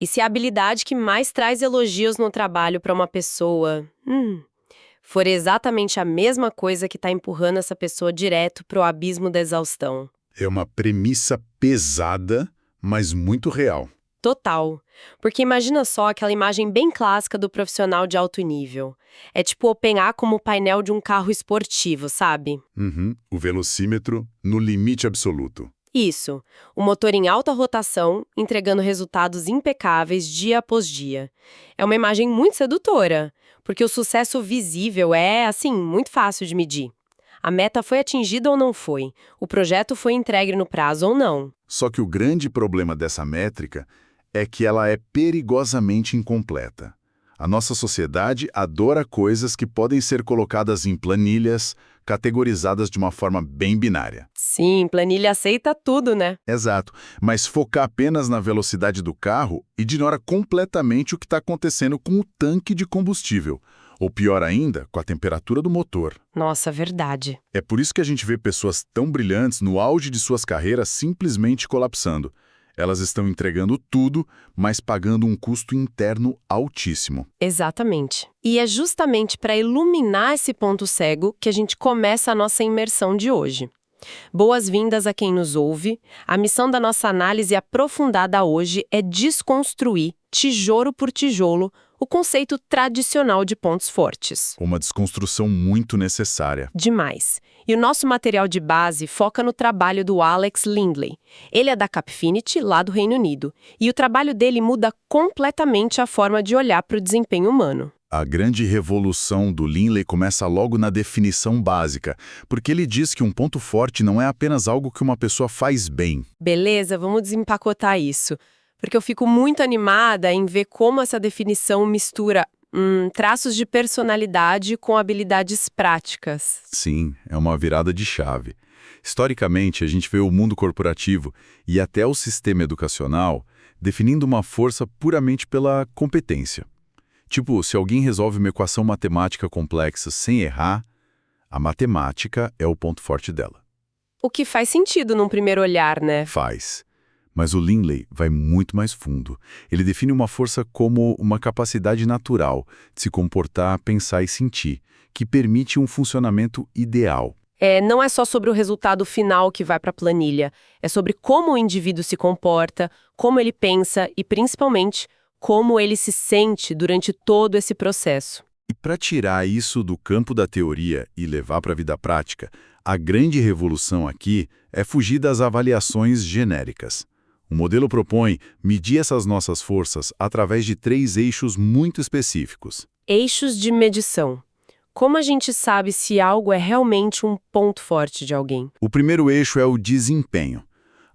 E se a habilidade que mais traz elogios no trabalho para uma pessoa, for exatamente a mesma coisa que está empurrando essa pessoa direto para o abismo da exaustão? É uma premissa pesada, mas muito real. Total. Porque imagina só aquela imagem bem clássica do profissional de alto nível. É tipo operar como o painel de um carro esportivo, sabe? Uhum. O velocímetro no limite absoluto. Isso. O motor em alta rotação, entregando resultados impecáveis dia após dia. É uma imagem muito sedutora, porque o sucesso visível é, assim, muito fácil de medir. A meta foi atingida ou não foi? O projeto foi entregue no prazo ou não? Só que o grande problema dessa métrica é que ela é perigosamente incompleta. A nossa sociedade adora coisas que podem ser colocadas em planilhas, categorizadas de uma forma bem binária. Sim, planilha aceita tudo, né? Exato, mas focar apenas na velocidade do carro ignora completamente o que está acontecendo com o tanque de combustível, ou pior ainda, com a temperatura do motor. Nossa, verdade. É por isso que a gente vê pessoas tão brilhantes no auge de suas carreiras simplesmente colapsando. Elas estão entregando tudo, mas pagando um custo interno altíssimo. Exatamente. E é justamente para iluminar esse ponto cego que a gente começa a nossa imersão de hoje. Boas-vindas a quem nos ouve. A missão da nossa análise aprofundada hoje é desconstruir, tijolo por tijolo, o conceito tradicional de pontos fortes. Uma desconstrução muito necessária. Demais. E o nosso material de base foca no trabalho do Alex Lindley. Ele é da Capfinity, lá do Reino Unido, e o trabalho dele muda completamente a forma de olhar para o desempenho humano. A grande revolução do Lindley começa logo na definição básica, porque ele diz que um ponto forte não é apenas algo que uma pessoa faz bem. Beleza, vamos desempacotar isso. Porque eu fico muito animada em ver como essa definição mistura traços de personalidade com habilidades práticas. Sim, é uma virada de chave. Historicamente, a gente vê o mundo corporativo e até o sistema educacional definindo uma força puramente pela competência. Tipo, se alguém resolve uma equação matemática complexa sem errar, a matemática é o ponto forte dela. O que faz sentido num primeiro olhar, né? Faz. Mas o Lindley vai muito mais fundo. Ele define uma força como uma capacidade natural de se comportar, pensar e sentir, que permite um funcionamento ideal. Não é só sobre o resultado final que vai para a planilha. É sobre como o indivíduo se comporta, como ele pensa e, principalmente, como ele se sente durante todo esse processo. E para tirar isso do campo da teoria e levar para a vida prática, a grande revolução aqui é fugir das avaliações genéricas. O modelo propõe medir essas nossas forças através de 3 eixos muito específicos. Eixos de medição. Como a gente sabe se algo é realmente um ponto forte de alguém? O primeiro eixo é o desempenho.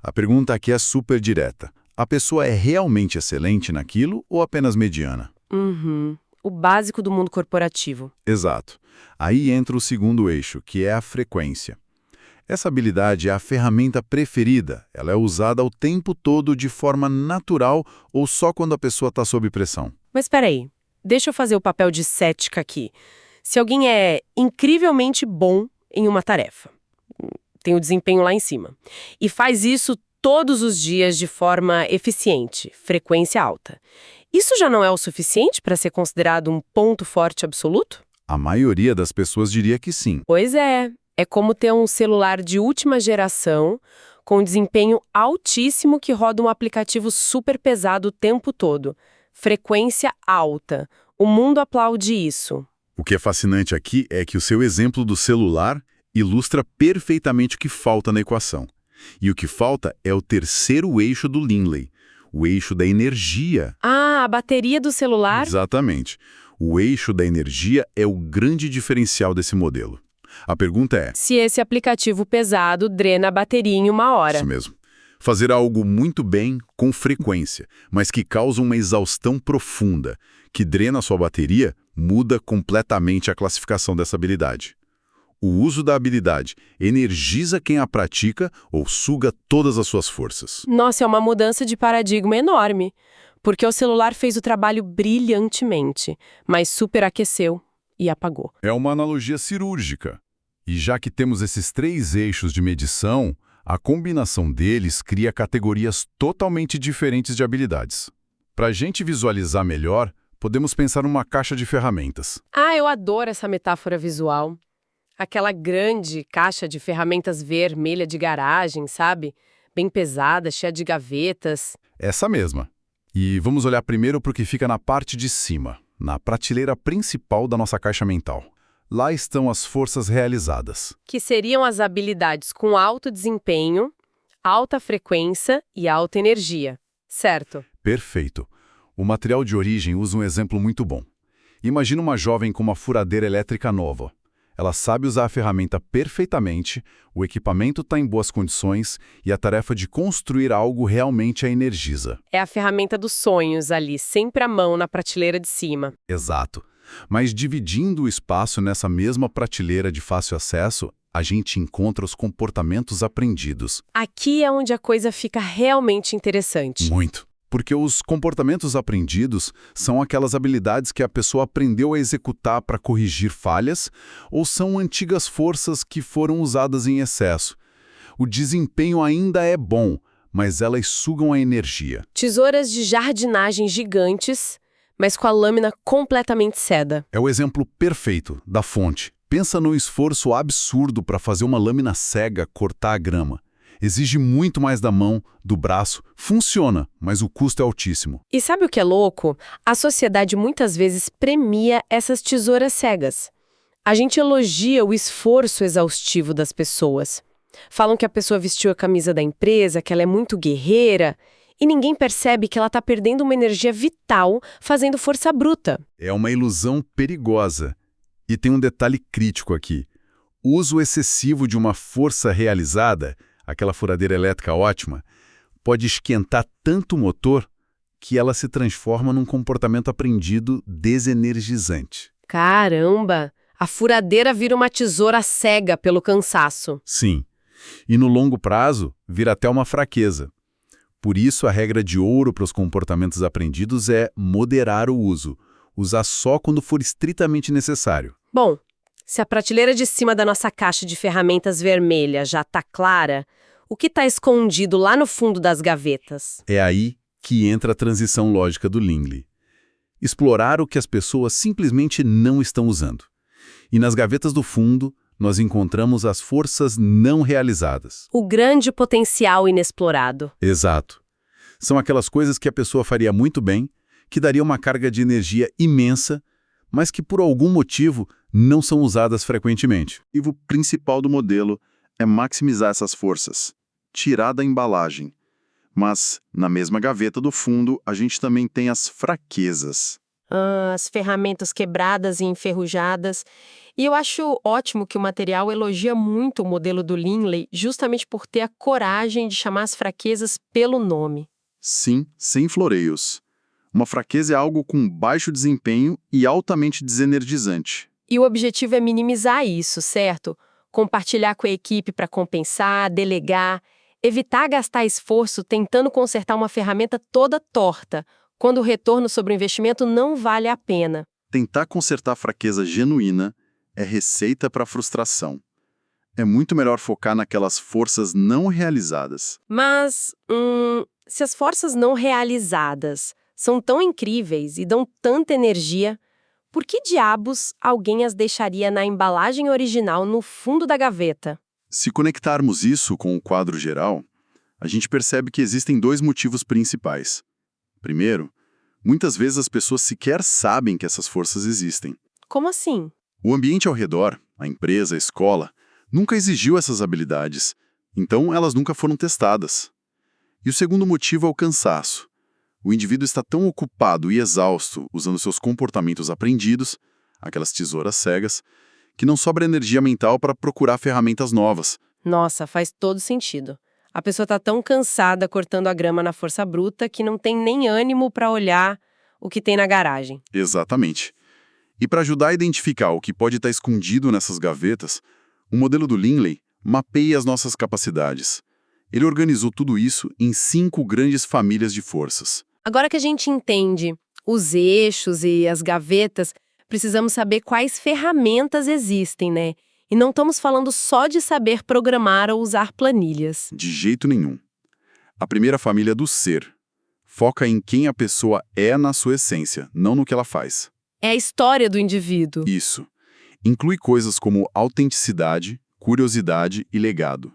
A pergunta aqui é super direta. A pessoa é realmente excelente naquilo ou apenas mediana? O básico do mundo corporativo. Exato. Aí entra o segundo eixo, que é a frequência. Essa habilidade é a ferramenta preferida. Ela é usada o tempo todo de forma natural ou só quando a pessoa está sob pressão. Mas espera aí, deixa eu fazer o papel de cética aqui. Se alguém é incrivelmente bom em uma tarefa, tem o desempenho lá em cima, e faz isso todos os dias de forma eficiente, frequência alta, isso já não é o suficiente para ser considerado um ponto forte absoluto? A maioria das pessoas diria que sim. Pois é. É como ter um celular de última geração, com desempenho altíssimo que roda um aplicativo super pesado o tempo todo. Frequência alta. O mundo aplaude isso. O que é fascinante aqui é que o seu exemplo do celular ilustra perfeitamente o que falta na equação. E o que falta é o terceiro eixo do Lindley, o eixo da energia. Ah, a bateria do celular? Exatamente. O eixo da energia é o grande diferencial desse modelo. A pergunta é... se esse aplicativo pesado drena a bateria em 1 hora. Isso mesmo. Fazer algo muito bem, com frequência, mas que causa uma exaustão profunda, que drena a sua bateria, muda completamente a classificação dessa habilidade. O uso da habilidade energiza quem a pratica ou suga todas as suas forças. Nossa, é uma mudança de paradigma enorme, porque o celular fez o trabalho brilhantemente, mas superaqueceu e apagou. É uma analogia cirúrgica. E já que temos esses 3 eixos de medição, a combinação deles cria categorias totalmente diferentes de habilidades. Para a gente visualizar melhor, podemos pensar numa caixa de ferramentas. Ah, eu adoro essa metáfora visual. Aquela grande caixa de ferramentas vermelha de garagem, sabe? Bem pesada, cheia de gavetas. Essa mesma. E vamos olhar primeiro para o que fica na parte de cima, na prateleira principal da nossa caixa mental. Lá estão as forças realizadas. Que seriam as habilidades com alto desempenho, alta frequência e alta energia. Certo? Perfeito. O material de origem usa um exemplo muito bom. Imagina uma jovem com uma furadeira elétrica nova. Ela sabe usar a ferramenta perfeitamente, o equipamento está em boas condições e a tarefa de construir algo realmente a energiza. É a ferramenta dos sonhos ali, sempre à mão na prateleira de cima. Exato. Mas dividindo o espaço nessa mesma prateleira de fácil acesso, a gente encontra os comportamentos aprendidos. Aqui é onde a coisa fica realmente interessante. Muito. Porque os comportamentos aprendidos são aquelas habilidades que a pessoa aprendeu a executar para corrigir falhas ou são antigas forças que foram usadas em excesso. O desempenho ainda é bom, mas elas sugam a energia. Tesouras de jardinagem gigantes, mas com a lâmina completamente cega. É o exemplo perfeito da fonte. Pensa no esforço absurdo para fazer uma lâmina cega cortar a grama. Exige muito mais da mão, do braço, funciona, mas o custo é altíssimo. E sabe o que é louco? A sociedade muitas vezes premia essas tesouras cegas. A gente elogia o esforço exaustivo das pessoas. Falam que a pessoa vestiu a camisa da empresa, que ela é muito guerreira, e ninguém percebe que ela está perdendo uma energia vital fazendo força bruta. É uma ilusão perigosa. E tem um detalhe crítico aqui. O uso excessivo de uma força realizada, aquela furadeira elétrica ótima, pode esquentar tanto o motor que ela se transforma num comportamento aprendido desenergizante. Caramba! A furadeira vira uma tesoura cega pelo cansaço. Sim. E no longo prazo, vira até uma fraqueza. Por isso, a regra de ouro para os comportamentos aprendidos é moderar o uso. Usar só quando for estritamente necessário. Bom, se a prateleira de cima da nossa caixa de ferramentas vermelha já está clara, o que está escondido lá no fundo das gavetas? É aí que entra a transição lógica do Lingley. Explorar o que as pessoas simplesmente não estão usando. E nas gavetas do fundo, nós encontramos as forças não realizadas. O grande potencial inexplorado. Exato. São aquelas coisas que a pessoa faria muito bem, que daria uma carga de energia imensa, mas que por algum motivo não são usadas frequentemente. O objetivo principal do modelo é maximizar essas forças, tirar da embalagem. Mas, na mesma gaveta do fundo, a gente também tem as fraquezas. As ferramentas quebradas e enferrujadas. E eu acho ótimo que o material elogia muito o modelo do Lingley, justamente por ter a coragem de chamar as fraquezas pelo nome. Sim, sem floreios. Uma fraqueza é algo com baixo desempenho e altamente desenergizante. E o objetivo é minimizar isso, certo? Compartilhar com a equipe para compensar, delegar, evitar gastar esforço tentando consertar uma ferramenta toda torta, quando o retorno sobre o investimento não vale a pena. Tentar consertar fraqueza genuína é receita para frustração. É muito melhor focar naquelas forças não realizadas. Mas, se as forças não realizadas são tão incríveis e dão tanta energia, por que diabos alguém as deixaria na embalagem original no fundo da gaveta? Se conectarmos isso com o quadro geral, a gente percebe que existem dois motivos principais. Primeiro, muitas vezes as pessoas sequer sabem que essas forças existem. Como assim? O ambiente ao redor, a empresa, a escola, nunca exigiu essas habilidades, então elas nunca foram testadas. E o segundo motivo é o cansaço. O indivíduo está tão ocupado e exausto usando seus comportamentos aprendidos, aquelas tesouras cegas, que não sobra energia mental para procurar ferramentas novas. Nossa, faz todo sentido. A pessoa está tão cansada cortando a grama na força bruta que não tem nem ânimo para olhar o que tem na garagem. Exatamente. E para ajudar a identificar o que pode estar escondido nessas gavetas, o modelo do Lingley mapeia as nossas capacidades. Ele organizou tudo isso em 5 grandes famílias de forças. Agora que a gente entende os eixos e as gavetas, precisamos saber quais ferramentas existem, né? E não estamos falando só de saber programar ou usar planilhas. De jeito nenhum. A primeira família é do ser. Foca em quem a pessoa é na sua essência, não no que ela faz. É a história do indivíduo. Isso. Inclui coisas como autenticidade, curiosidade e legado.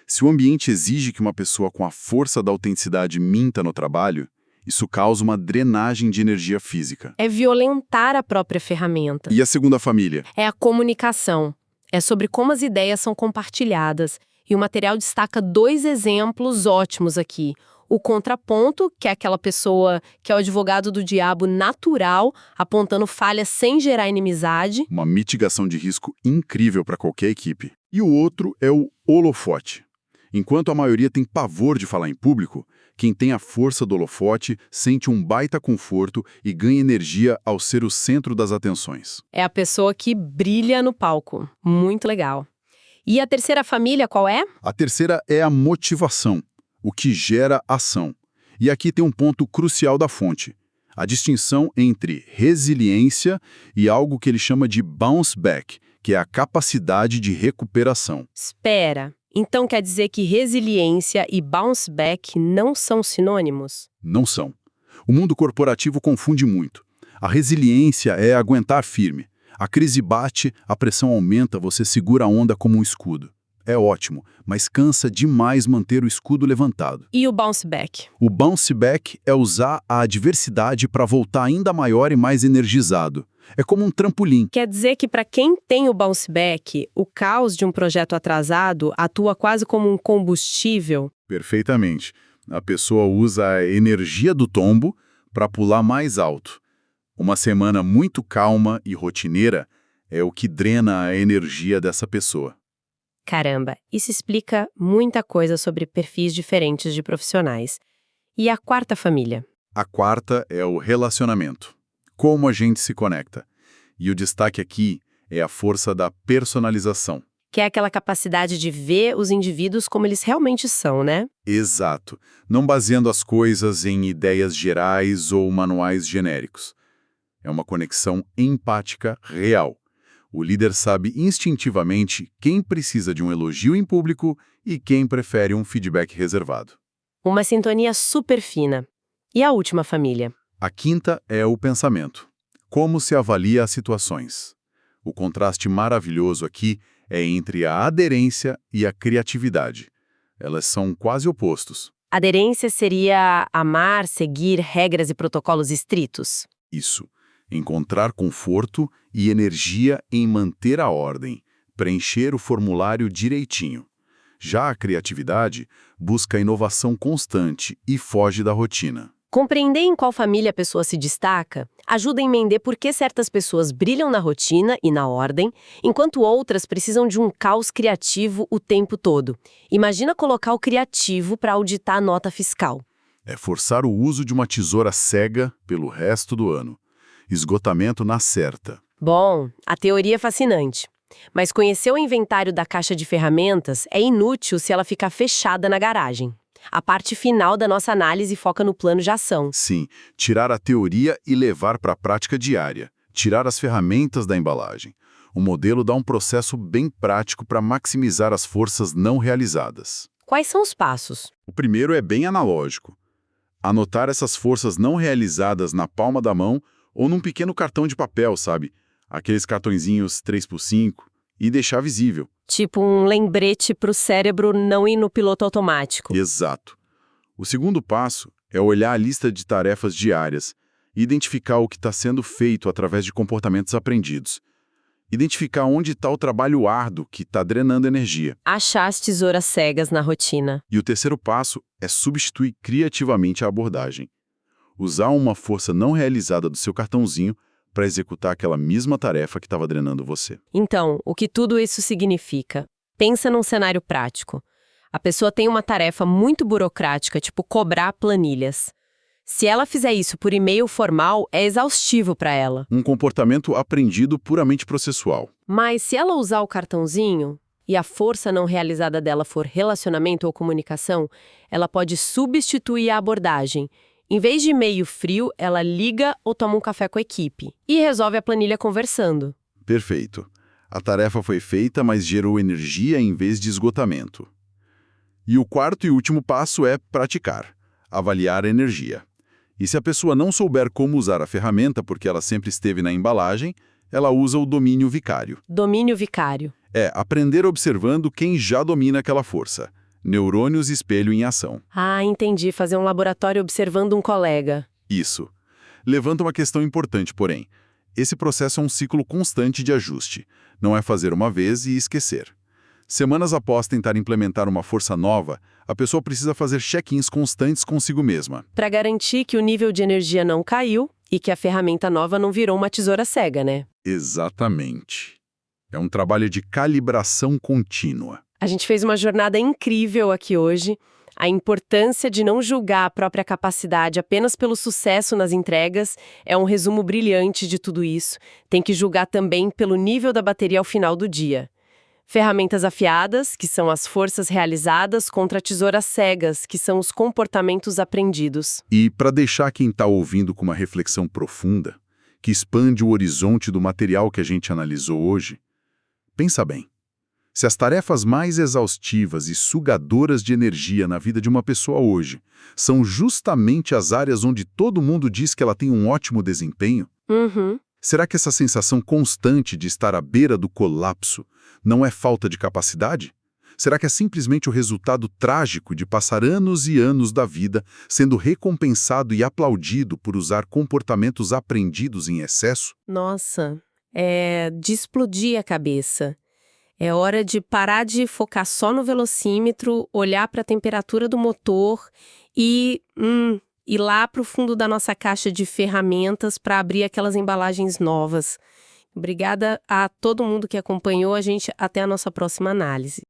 Se o ambiente exige que uma pessoa com a força da autenticidade minta no trabalho, isso causa uma drenagem de energia física. É violentar a própria ferramenta. E a segunda família? É a comunicação. É sobre como as ideias são compartilhadas. E o material destaca 2 exemplos ótimos aqui. O contraponto, que é aquela pessoa que é o advogado do diabo natural, apontando falhas sem gerar inimizade. Uma mitigação de risco incrível para qualquer equipe. E o outro é o holofote. Enquanto a maioria tem pavor de falar em público, quem tem a força do holofote sente um baita conforto e ganha energia ao ser o centro das atenções. É a pessoa que brilha no palco. Muito legal. E a terceira família qual é? A terceira é a motivação, o que gera ação. E aqui tem um ponto crucial da fonte, a distinção entre resiliência e algo que ele chama de bounce back, que é a capacidade de recuperação. Espera, então quer dizer que resiliência e bounce back não são sinônimos? Não são. O mundo corporativo confunde muito. A resiliência é aguentar firme. A crise bate, a pressão aumenta, você segura a onda como um escudo. É ótimo, mas cansa demais manter o escudo levantado. E o bounce back? O bounce back é usar a adversidade para voltar ainda maior e mais energizado. É como um trampolim. Quer dizer que para quem tem o bounce back, o caos de um projeto atrasado atua quase como um combustível? Perfeitamente. A pessoa usa a energia do tombo para pular mais alto. Uma semana muito calma e rotineira é o que drena a energia dessa pessoa. Caramba, isso explica muita coisa sobre perfis diferentes de profissionais. E a quarta família? A quarta é o relacionamento. Como a gente se conecta. E o destaque aqui é a força da personalização. Que é aquela capacidade de ver os indivíduos como eles realmente são, né? Exato. Não baseando as coisas em ideias gerais ou manuais genéricos. É uma conexão empática real. O líder sabe instintivamente quem precisa de um elogio em público e quem prefere um feedback reservado. Uma sintonia super fina. E a última família? A quinta é o pensamento. Como se avalia as situações. O contraste maravilhoso aqui é entre a aderência e a criatividade. Elas são quase opostos. Aderência seria amar, seguir regras e protocolos estritos. Isso. Encontrar conforto e energia em manter a ordem, preencher o formulário direitinho. Já a criatividade busca inovação constante e foge da rotina. Compreender em qual família a pessoa se destaca ajuda a entender por que certas pessoas brilham na rotina e na ordem, enquanto outras precisam de um caos criativo o tempo todo. Imagina colocar o criativo para auditar a nota fiscal. É forçar o uso de uma tesoura cega pelo resto do ano. Esgotamento na certa. Bom, a teoria é fascinante. Mas conhecer o inventário da caixa de ferramentas é inútil se ela ficar fechada na garagem. A parte final da nossa análise foca no plano de ação. Sim, tirar a teoria e levar para a prática diária. Tirar as ferramentas da embalagem. O modelo dá um processo bem prático para maximizar as forças não realizadas. Quais são os passos? O primeiro é bem analógico. Anotar essas forças não realizadas na palma da mão ou num pequeno cartão de papel, sabe? Aqueles cartõezinhos 3x5 e deixar visível. Tipo um lembrete para o cérebro não ir no piloto automático. Exato. O segundo passo é olhar a lista de tarefas diárias e identificar o que está sendo feito através de comportamentos aprendidos. Identificar onde está o trabalho árduo que está drenando energia. Achar as tesouras cegas na rotina. E o terceiro passo é substituir criativamente a abordagem. Usar uma força não realizada do seu cartãozinho para executar aquela mesma tarefa que estava drenando você. Então, o que tudo isso significa? Pensa num cenário prático. A pessoa tem uma tarefa muito burocrática, tipo cobrar planilhas. Se ela fizer isso por e-mail formal, é exaustivo para ela. Um comportamento aprendido puramente processual. Mas se ela usar o cartãozinho e a força não realizada dela for relacionamento ou comunicação, ela pode substituir a abordagem. Em vez de e-mail frio, ela liga ou toma um café com a equipe e resolve a planilha conversando. Perfeito. A tarefa foi feita, mas gerou energia em vez de esgotamento. E o quarto e último passo é praticar, avaliar a energia. E se a pessoa não souber como usar a ferramenta porque ela sempre esteve na embalagem, ela usa o domínio vicário. Domínio vicário. É aprender observando quem já domina aquela força. Neurônios espelho em ação. Ah, entendi. Fazer um laboratório observando um colega. Isso. Levanta uma questão importante, porém. Esse processo é um ciclo constante de ajuste. Não é fazer uma vez e esquecer. Semanas após tentar implementar uma força nova, a pessoa precisa fazer check-ins constantes consigo mesma. Para garantir que o nível de energia não caiu e que a ferramenta nova não virou uma tesoura cega, né? Exatamente. É um trabalho de calibração contínua. A gente fez uma jornada incrível aqui hoje. A importância de não julgar a própria capacidade apenas pelo sucesso nas entregas é um resumo brilhante de tudo isso. Tem que julgar também pelo nível da bateria ao final do dia. Ferramentas afiadas, que são as forças realizadas, contra tesouras cegas, que são os comportamentos aprendidos. E para deixar quem está ouvindo com uma reflexão profunda, que expande o horizonte do material que a gente analisou hoje, pensa bem. Se as tarefas mais exaustivas e sugadoras de energia na vida de uma pessoa hoje são justamente as áreas onde todo mundo diz que ela tem um ótimo desempenho, será que essa sensação constante de estar à beira do colapso não é falta de capacidade? Será que é simplesmente o resultado trágico de passar anos e anos da vida sendo recompensado e aplaudido por usar comportamentos aprendidos em excesso? Nossa, é de explodir a cabeça. É hora de parar de focar só no velocímetro, olhar para a temperatura do motor e ir lá para o fundo da nossa caixa de ferramentas para abrir aquelas embalagens novas. Obrigada a todo mundo que acompanhou a gente até a nossa próxima análise.